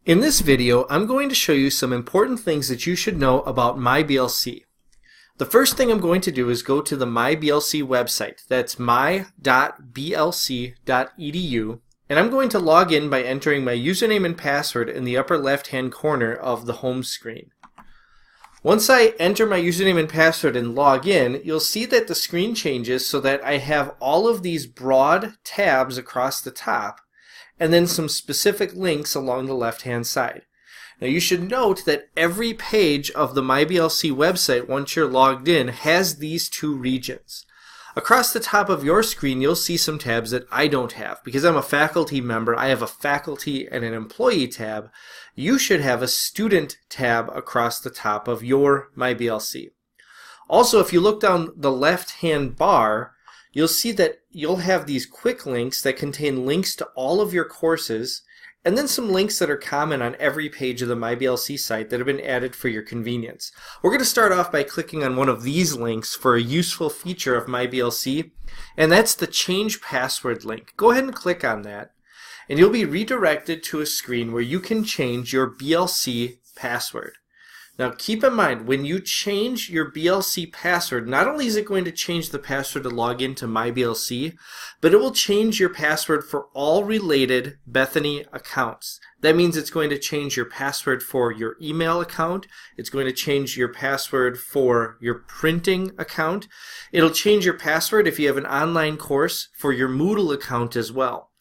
In this video, I'm going to show you some important things that you should know about MyBLC. The first thing I'm going to do is go to the MyBLC website. That's my.blc.edu, and I'm going to log in by entering my username and password in the upper left-hand corner of the home screen. Once I enter my username and password and log in, you'll see that the screen changes so that I have all of these broad tabs across the top, and then some specific links along the left-hand side. Now you should note that every page of the MyBLC website, once you're logged in, has these two regions. Across the top of your screen, you'll see some tabs that I don't have. Because I'm a faculty member, I have a faculty and an employee tab. You should have a student tab across the top of your MyBLC. Also, if you look down the left-hand bar, you'll see that you'll have these quick links that contain links to all of your courses, and then some links that are common on every page of the MyBLC site that have been added for your convenience. We're going to start off by clicking on one of these links for a useful feature of MyBLC, and that's the Change Password link. Go ahead and click on that, and you'll be redirected to a screen where you can change your BLC password. Now keep in mind, when you change your BLC password, not only is it going to change the password to log into MyBLC, but it will change your password for all related Bethany accounts. That means it's going to change your password for your email account, it's going to change your password for your printing account, it'll change your password if you have an online course for your Moodle account as well.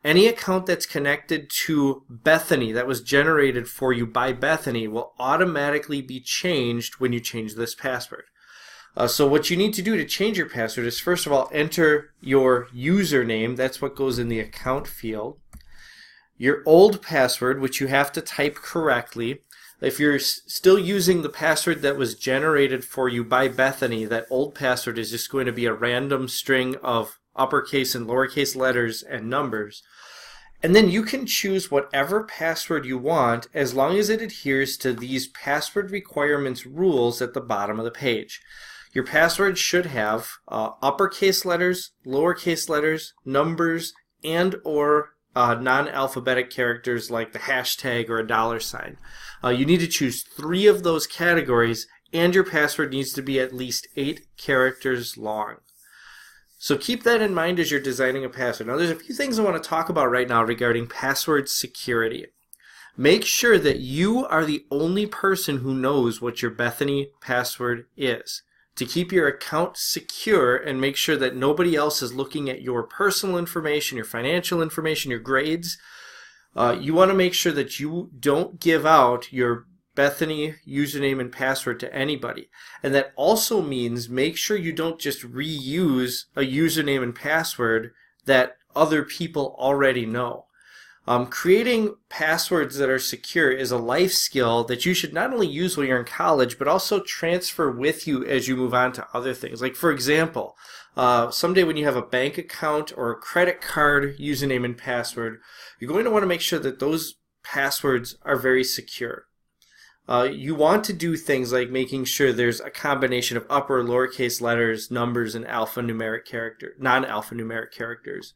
Any account that's connected to Bethany that was generated for you by Bethany will automatically be changed when you change this password. So what you need to do to change your password is, first of all, enter your username. That's what goes in the account field. Your old password, which you have to type correctly. If you're still using the password that was generated for you by Bethany, that old password is just going to be a random string of uppercase and lowercase letters and numbers. And then you can choose whatever password you want as long as it adheres to these password requirements rules at the bottom of the page. Your password should have uppercase letters, lowercase letters, numbers, and or non-alphabetic characters like the hashtag or a $sign. You need to choose 3 of those categories, and your password needs to be at least 8 characters long. So keep that in mind as you're designing a password. Now there's a few things I want to talk about right now regarding password security. Make sure that you are the only person who knows what your Bethany password is. To keep your account secure and make sure that nobody else is looking at your personal information, your financial information, your grades, you want to make sure that you don't give out your Bethany username and password to anybody. And that also means make sure you don't just reuse a username and password that other people already know. Creating passwords that are secure is a life skill that you should not only use when you're in college, but also transfer with you as you move on to other things. Like, for example, someday when you have a bank account or a credit card username and password, you're going to want to make sure that those passwords are very secure. You want to do things like making sure there's a combination of upper and lowercase letters, numbers, and non-alphanumeric characters.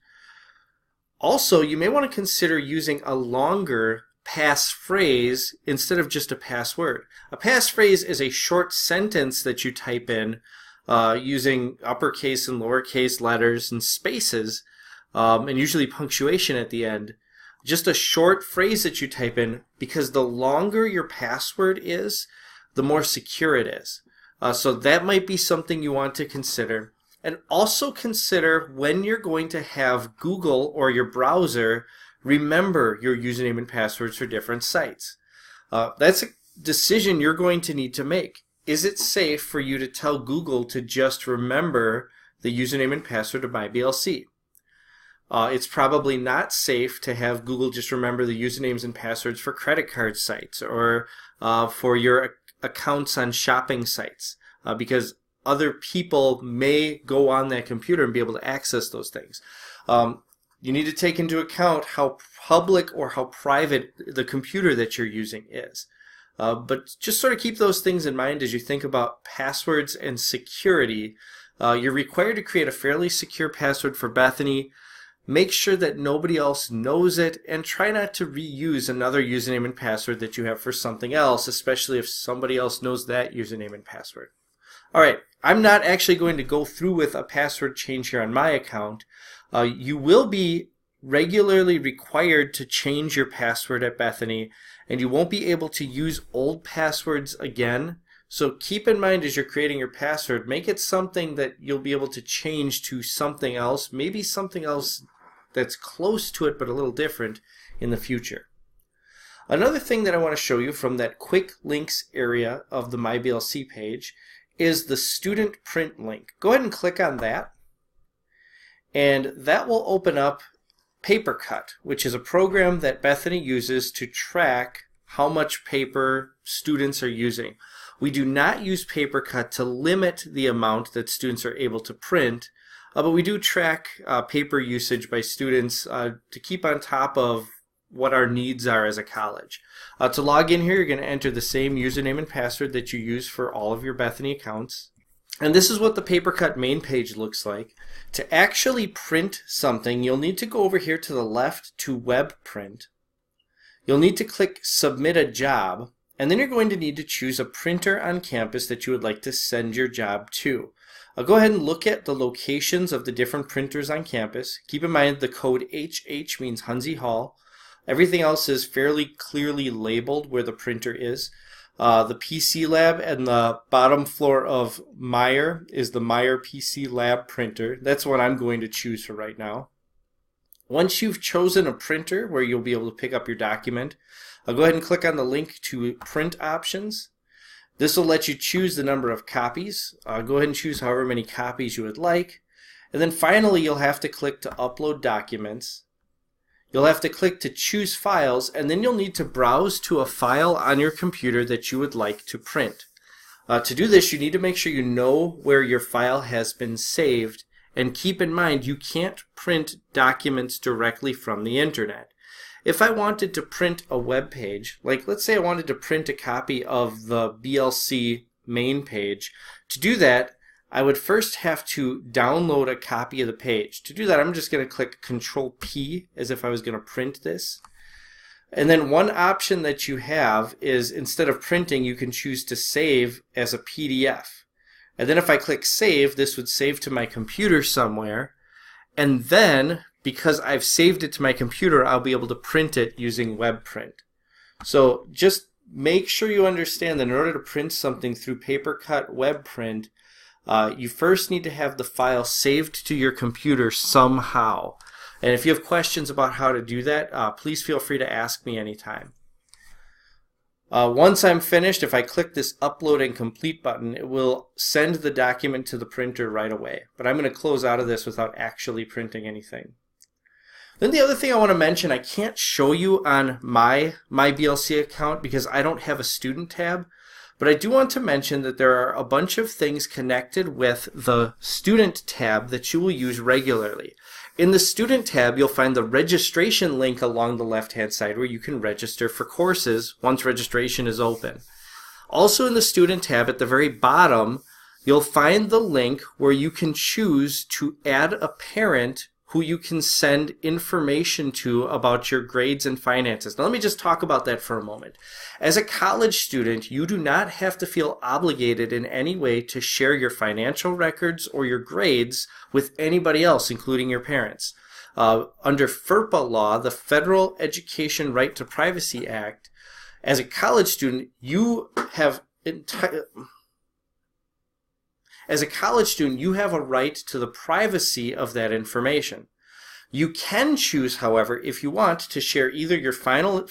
Also, you may want to consider using a longer passphrase instead of just a password. A passphrase is a short sentence that you type in using uppercase and lowercase letters and spaces, and usually punctuation at the end. Just a short phrase that you type in, because the longer your password is, the more secure it is. So that might be something you want to consider. And also consider when you're going to have Google or your browser remember your username and passwords for different sites. That's a decision you're going to need to make. Is it safe for you to tell Google to just remember the username and password of MyBLC? It's probably not safe to have Google just remember the usernames and passwords for credit card sites or for your accounts on shopping sites, because other people may go on that computer and be able to access those things. You need to take into account how public or how private the computer that you're using is. But just sort of keep those things in mind as you think about passwords and security. You're required to create a fairly secure password for Bethany. Make sure that nobody else knows it, and try not to reuse another username and password that you have for something else, especially if somebody else knows that username and password. Alright, I'm not actually going to go through with a password change here on my account. You will be regularly required to change your password at Bethany, and you won't be able to use old passwords again. So keep in mind as you're creating your password, make it something that you'll be able to change to something else, maybe something else that's close to it but a little different in the future. Another thing that I want to show you from that quick links area of the MyBLC page is the student print link. Go ahead and click on that, and that will open up PaperCut, which is a program that Bethany uses to track how much paper students are using. We do not use PaperCut to limit the amount that students are able to print, but we do track paper usage by students to keep on top of what our needs are as a college. To log in here, you're going to enter the same username and password that you use for all of your Bethany accounts. And this is what the PaperCut main page looks like. To actually print something, you'll need to go over here to the left to Web Print. You'll need to click Submit a Job, and then you're going to need to choose a printer on campus that you would like to send your job to. Go ahead and look at the locations of the different printers on campus. Keep in mind the code HH means Hunzy Hall. Everything else is fairly clearly labeled where the printer is. The PC Lab and the bottom floor of Meyer is the Meyer PC Lab printer. That's what I'm going to choose for right now. Once you've chosen a printer where you'll be able to pick up your document, I'll go ahead and click on the link to Print Options. This will let you choose the number of copies. Go ahead and choose however many copies you would like. And then finally you'll have to click to Upload Documents. You'll have to click to Choose Files, and then you'll need to browse to a file on your computer that you would like to print. To do this, you need to make sure you know where your file has been saved, and keep in mind you can't print documents directly from the internet. If I wanted to print a web page, like let's say I wanted to print a copy of the BLC main page, to do that I would first have to download a copy of the page. To do that, I'm just going to click Control P as if I was going to print this. And then one option that you have is instead of printing, you can choose to save as a PDF. And then if I click Save, this would save to my computer somewhere. And then, because I've saved it to my computer, I'll be able to print it using web print. So just make sure you understand that in order to print something through PaperCut web print, you first need to have the file saved to your computer somehow. And if you have questions about how to do that, please feel free to ask me anytime. Once I'm finished, if I click this Upload and Complete button, it will send the document to the printer right away. But I'm going to close out of this without actually printing anything. Then the other thing I want to mention, I can't show you on my MyBLC account because I don't have a student tab. But I do want to mention that there are a bunch of things connected with the Student tab that you will use regularly. In the Student tab, you'll find the registration link along the left-hand side where you can register for courses once registration is open. Also in the Student tab at the very bottom, you'll find the link where you can choose to add a parent who you can send information to about your grades and finances. Now let me just talk about that for a moment. As a college student, you do not have to feel obligated in any way to share your financial records or your grades with anybody else, including your parents. Under FERPA law, the Federal Education Right to Privacy Act, as a college student, you have As a college student, you have a right to the privacy of that information. You can choose, however, if you want, to share either your financial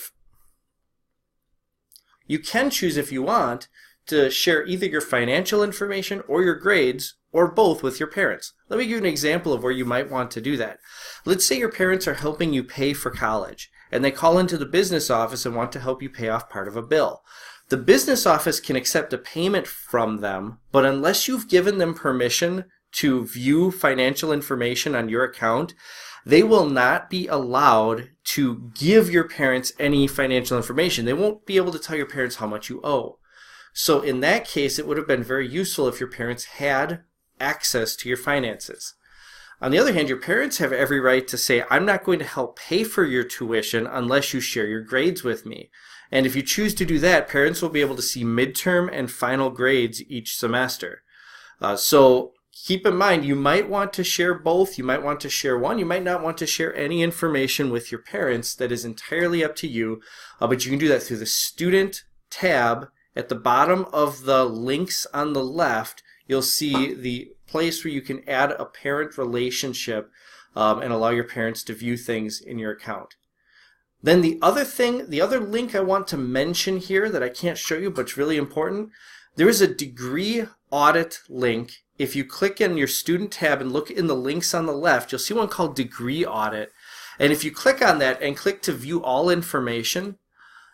information or your grades, or both with your parents. Let me give you an example of where you might want to do that. Let's say your parents are helping you pay for college, and they call into the business office and want to help you pay off part of a bill. The business office can accept a payment from them, but unless you've given them permission to view financial information on your account, they will not be allowed to give your parents any financial information. They won't be able to tell your parents how much you owe. So in that case, it would have been very useful if your parents had access to your finances. On the other hand, your parents have every right to say, I'm not going to help pay for your tuition unless you share your grades with me. And if you choose to do that, parents will be able to see midterm and final grades each semester. So keep in mind, you might want to share both. You might want to share one. You might not want to share any information with your parents. That is entirely up to you. But you can do that through the Student tab. At the bottom of the links on the left, you'll see the place where you can add a parent relationship and allow your parents to view things in your account. Then the other link I want to mention here that I can't show you, but it's really important, there is a degree audit link. If you click in your student tab and look in the links on the left, you'll see one called degree audit. And if you click on that and click to view all information,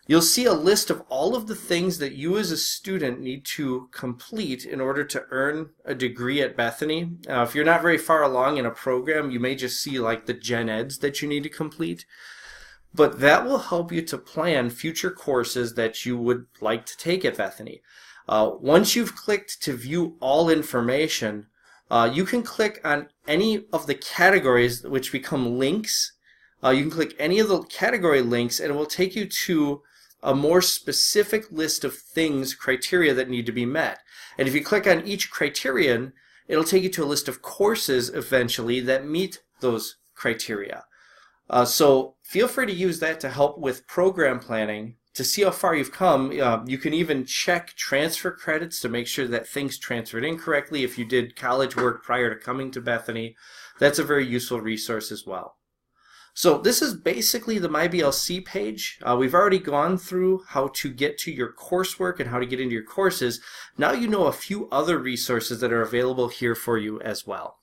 you'll see a list of all of the things that you as a student need to complete in order to earn a degree at Bethany. If you're not very far along in a program, you may just see like the gen eds that you need to complete. But that will help you to plan future courses that you would like to take at Bethany. Once you've clicked to view all information, you can click on any of the categories which become links. You can click any of the category links and it will take you to a more specific list of things, criteria that need to be met. And if you click on each criterion, it'll take you to a list of courses eventually that meet those criteria. So feel free to use that to help with program planning to see how far you've come. You can even check transfer credits to make sure that things transferred in correctly. If you did college work prior to coming to Bethany, that's a very useful resource as well. So this is basically the MyBLC page. We've already gone through how to get to your coursework and how to get into your courses. Now you know a few other resources that are available here for you as well.